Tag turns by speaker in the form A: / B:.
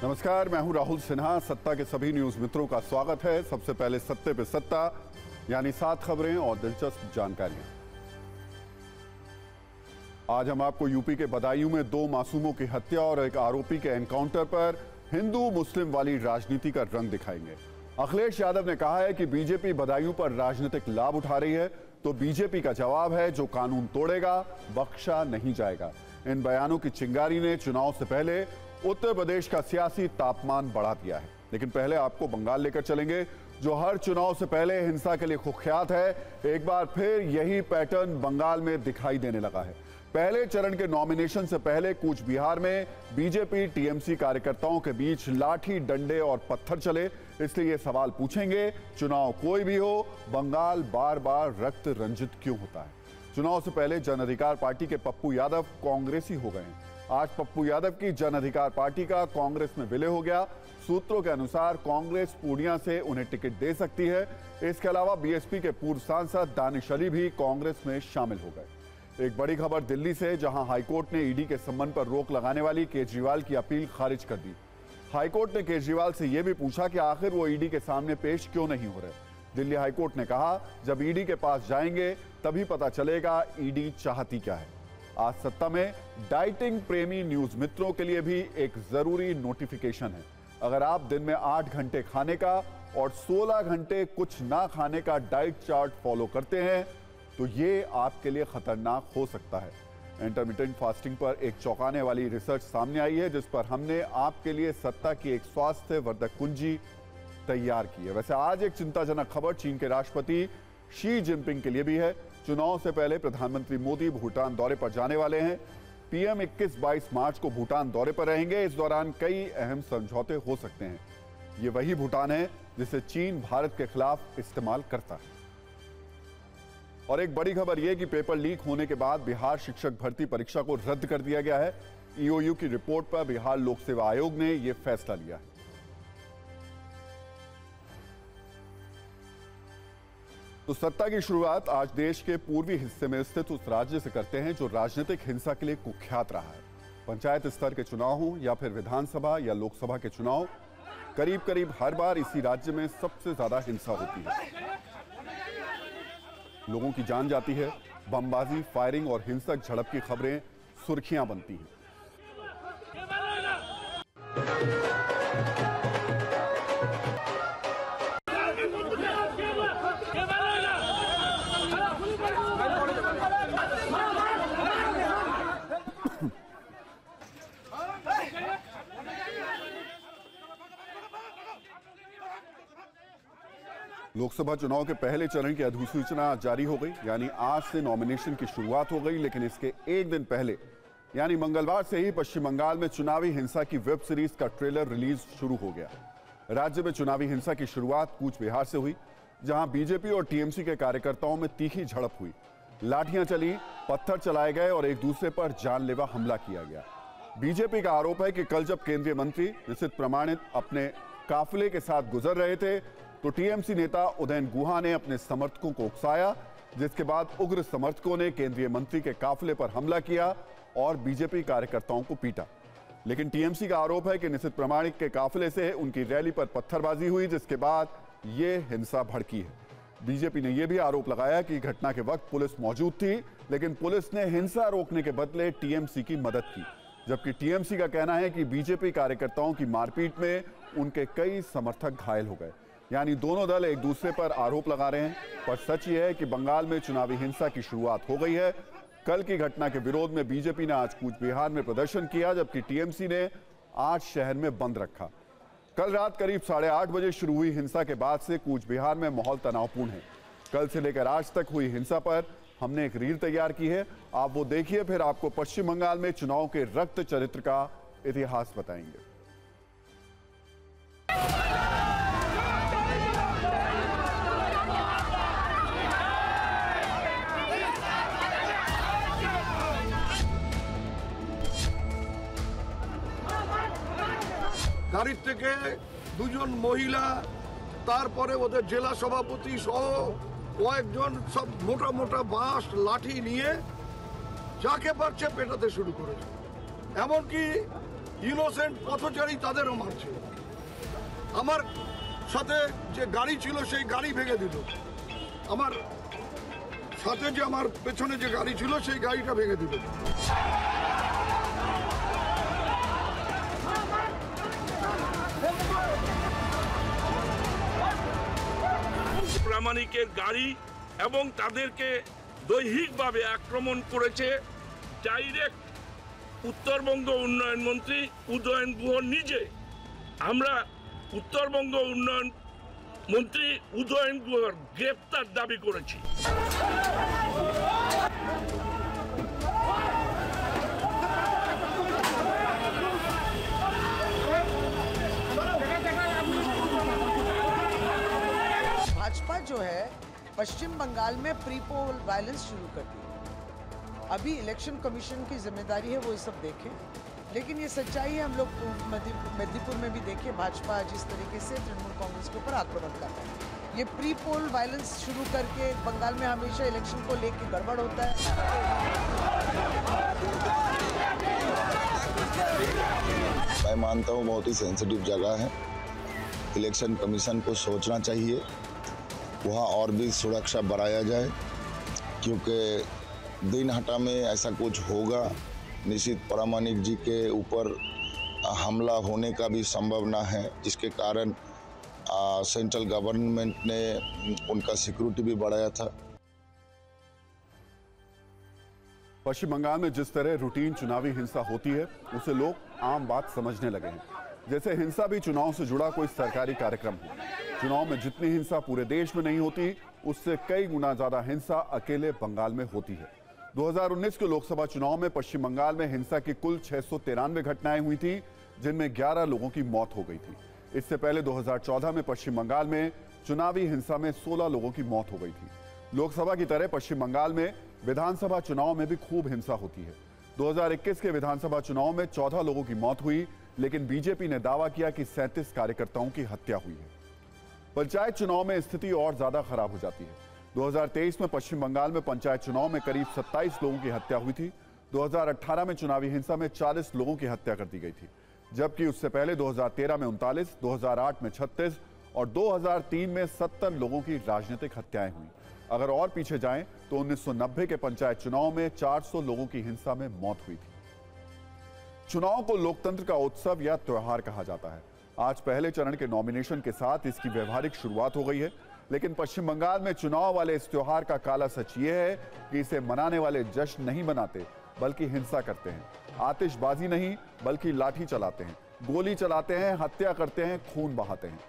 A: नमस्कार, मैं हूं राहुल सिन्हा। सत्ता के सभी न्यूज मित्रों का स्वागत है। सबसे पहले सत्ते पे सत्ता, यानी 7 खबरें और दिलचस्प जानकारियां। आज हम आपको यूपी के बदायूं में 2 मासूमों की हत्या और एक आरोपी के एनकाउंटर पर हिंदू मुस्लिम वाली राजनीति का रंग दिखाएंगे। अखिलेश यादव ने कहा है कि बीजेपी बदायूं पर राजनीतिक लाभ उठा रही है, तो बीजेपी का जवाब है जो कानून तोड़ेगा बख्शा नहीं जाएगा। इन बयानों की चिंगारी ने चुनाव से पहले उत्तर प्रदेश का सियासी तापमान बढ़ा दिया है। लेकिन पहले आपको बंगाल लेकर चलेंगे, जो हर चुनाव से पहले हिंसा के लिए कुख्यात है। एक बार फिर यही पैटर्न बंगाल में दिखाई देने लगा है। पहले चरण के नॉमिनेशन से पहले कूच बिहार में बीजेपी टीएमसी कार्यकर्ताओं के बीच लाठी, डंडे और पत्थर चले। इसलिए ये सवाल पूछेंगे, चुनाव कोई भी हो, बंगाल बार बार रक्त रंजित क्यों होता है? चुनाव से पहले जन अधिकार पार्टी के पप्पू यादव कांग्रेसी हो गए हैं। आज पप्पू यादव की जन अधिकार पार्टी का कांग्रेस में विलय हो गया। सूत्रों के अनुसार कांग्रेस पूर्णिया से उन्हें टिकट दे सकती है। इसके अलावा बीएसपी के पूर्व सांसद दानिश अली भी कांग्रेस में शामिल हो गए। एक बड़ी खबर दिल्ली से, जहां हाईकोर्ट ने ईडी के संबंध पर रोक लगाने वाली केजरीवाल की अपील खारिज कर दी। हाईकोर्ट ने केजरीवाल से यह भी पूछा कि आखिर वो ईडी के सामने पेश क्यों नहीं हो रहे। दिल्ली हाईकोर्ट ने कहा, जब ईडी के पास जाएंगे तभी पता चलेगा ईडी चाहती क्या है। आज सत्ता में डाइटिंग प्रेमी न्यूज मित्रों के लिए भी एक जरूरी नोटिफिकेशन है। अगर आप दिन में 8 घंटे खाने का और 16 घंटे कुछ ना खाने का डाइट चार्ट फॉलो करते हैं तो ये आपके लिए खतरनाक हो सकता है। इंटरमिटेंट फास्टिंग पर एक चौंकाने वाली रिसर्च सामने आई है, जिस पर हमने आपके लिए सत्ता की एक स्वास्थ्य वर्धक कुंजी तैयार की है। वैसे आज एक चिंताजनक खबर चीन के राष्ट्रपति शी जिनपिंग के लिए भी है। चुनाव से पहले प्रधानमंत्री मोदी भूटान दौरे पर जाने वाले हैं। पीएम 21-22 मार्च को भूटान दौरे पर रहेंगे। इस दौरान कई अहम समझौते हो सकते हैं। ये वही भूटान है जिसे चीन भारत के खिलाफ इस्तेमाल करता है। और एक बड़ी खबर यह कि पेपर लीक होने के बाद बिहार शिक्षक भर्ती परीक्षा को रद्द कर दिया गया है। ईओयू की रिपोर्ट पर बिहार लोक सेवा आयोग ने यह फैसला लिया है। तो सत्ता की शुरुआत आज देश के पूर्वी हिस्से में स्थित उस राज्य से करते हैं जो राजनीतिक हिंसा के लिए कुख्यात रहा है। पंचायत स्तर के चुनाव हों या फिर विधानसभा या लोकसभा के चुनाव, करीब करीब हर बार इसी राज्य में सबसे ज्यादा हिंसा होती है। लोगों की जान जाती है, बमबाजी, फायरिंग और हिंसक झड़प की खबरें सुर्खियां बनती हैं। लोकसभा चुनाव के पहले चरण की अधिसूचना जारी हो गई, यानी आज से नॉमिनेशन की शुरुआत हो गई। लेकिन इसके एक दिन पहले यानी मंगलवार से ही पश्चिम बंगाल में चुनावी हिंसा की वेब सीरीज का ट्रेलर रिलीज शुरू हो गया। राज्य में चुनावी हिंसा की शुरुआत कूच बिहार से हुई, जहां बीजेपी और टीएमसी के कार्यकर्ताओं में तीखी झड़प हुई। लाठियां चली, पत्थर चलाए गए और एक दूसरे पर जानलेवा हमला किया गया। बीजेपी का आरोप है कि कल जब केंद्रीय मंत्री निशित प्रमाणित अपने काफिले के साथ गुजर रहे थे तो टीएमसी नेता उदयन गुहा ने अपने समर्थकों को उकसाया, जिसके बाद उग्र समर्थकों ने केंद्रीय मंत्री के काफिले पर हमला किया और बीजेपी कार्यकर्ताओं को पीटा। लेकिन टीएमसी का आरोप है कि निशित प्रमाणित के काफिले से उनकी रैली पर पत्थरबाजी हुई, जिसके बाद ये हिंसा भड़की है। बीजेपी ने यह भी आरोप लगाया कि घटना के वक्त पुलिस मौजूद थी, लेकिन पुलिस ने हिंसा रोकने के बदले टीएमसी की मदद की। जबकि टीएमसी का कहना है कि बीजेपी कार्यकर्ताओं की मारपीट में उनके कई समर्थक घायल हो गए। यानी दोनों दल एक दूसरे पर आरोप लगा रहे हैं। पर सच यह है कि बंगाल में चुनावी हिंसा की शुरुआत हो गई है। कल की घटना के विरोध में बीजेपी ने आज कूच बिहार में प्रदर्शन किया, जबकि टीएमसी ने आज शहर में बंद रखा। कल रात करीब 8:30 बजे शुरू हुई हिंसा के बाद से कूच बिहार में माहौल तनावपूर्ण है। कल से लेकर आज तक हुई हिंसा पर हमने एक रील तैयार की है, आप वो देखिए, फिर आपको पश्चिम बंगाल में चुनाव के रक्त चरित्र का इतिहास बताएंगे।
B: গাড়ির থেকে দুজন মহিলা, তারপরে ওদের জেলা সভাপতি সহ কয়েকজন সব মোটা মোটা বাঁশ লাঠি নিয়ে যাকে পারছে পেটাতে শুরু করেছে। এমনকি ইনোসেন্ট পথচারী তাদেরও মারছে। আমার সাথে যে গাড়ি ছিল সেই গাড়ি ভেঙে দিল, আমার সাথে যে আমার পেছনে যে গাড়ি ছিল সেই গাড়িটা ভেঙে দিল।
C: প্রামাণিকের গাড়ি এবং তাদেরকে দৈহিকভাবে আক্রমণ করেছে ডাইরেক্ট উত্তরবঙ্গ উন্নয়ন মন্ত্রী উদয়ন গুহ নিজে। আমরা উত্তরবঙ্গ উন্নয়ন মন্ত্রী উদয়ন গুহর গ্রেপ্তার দাবি করেছি।
D: भाजपा जो है पश्चिम बंगाल में प्री पोल वायलेंस शुरू कर दी। अभी इलेक्शन कमीशन की जिम्मेदारी है वो ये सब देखें, लेकिन ये सच्चाई है। हम लोग मेदिनीपुर में भी देखें, भाजपा जिस तरीके से तृणमूल कांग्रेस के ऊपर आक्रमण कर रहा है। ये प्री पोल वायलेंस शुरू करके बंगाल में हमेशा इलेक्शन को लेके गड़बड़ होता है।
E: मैं मानता हूँ बहुत ही सेंसिटिव जगह है, इलेक्शन कमीशन को सोचना चाहिए वहाँ और भी सुरक्षा बढ़ाया जाए, क्योंकि दिनहाटा में ऐसा कुछ होगा निश्चित प्रामाणिक जी के ऊपर हमला होने का भी संभावना है, जिसके कारण सेंट्रल गवर्नमेंट ने उनका सिक्योरिटी भी बढ़ाया था।
A: पश्चिम बंगाल में जिस तरह रूटीन चुनावी हिंसा होती है उसे लोग आम बात समझने लगे हैं, जैसे हिंसा भी चुनाव से जुड़ा कोई सरकारी कार्यक्रम हो। चुनाव में जितनी हिंसा पूरे देश में नहीं होती, उससे कई गुना ज्यादा हिंसा अकेले बंगाल में होती है। 2019 के लोकसभा चुनाव में पश्चिम बंगाल में हिंसा की कुल 693 घटनाएं हुई थी, जिनमें 11 लोगों की मौत हो गई थी। इससे पहले 2014 में पश्चिम बंगाल में चुनावी हिंसा में 16 लोगों की मौत हो गई थी। लोकसभा की तरह पश्चिम बंगाल में विधानसभा चुनाव में भी खूब हिंसा होती है। 2021 के विधानसभा चुनाव में 14 लोगों की मौत हुई, लेकिन बीजेपी ने दावा किया कि 37 कार्यकर्ताओं की हत्या हुई है। पंचायत चुनाव में स्थिति और ज्यादा खराब हो जाती है। 2023 में पश्चिम बंगाल में पंचायत चुनाव में करीब 27 लोगों की हत्या हुई थी। 2018 में चुनावी हिंसा में 40 लोगों की हत्या कर दी गई थी, जबकि उससे पहले 2013 में 39, 2008 में 36 और 2003 में 70 लोगों की राजनीतिक हत्याएं हुई। अगर और पीछे जाएं तो 1990 के पंचायत चुनाव में 400 लोगों की हिंसा में मौत हुई थी। चुनाव को लोकतंत्र का उत्सव या त्योहार कहा जाता है। आज पहले चरण के नॉमिनेशन के साथ इसकी व्यवहारिक शुरुआत हो गई है, लेकिन पश्चिम बंगाल में चुनाव वाले इस त्योहार का काला सच ये है कि इसे मनाने वाले जश्न नहीं मनाते, बल्कि हिंसा करते हैं। आतिशबाजी नहीं, बल्कि लाठी चलाते हैं, गोली चलाते हैं, हत्या करते हैं, खून बहाते हैं।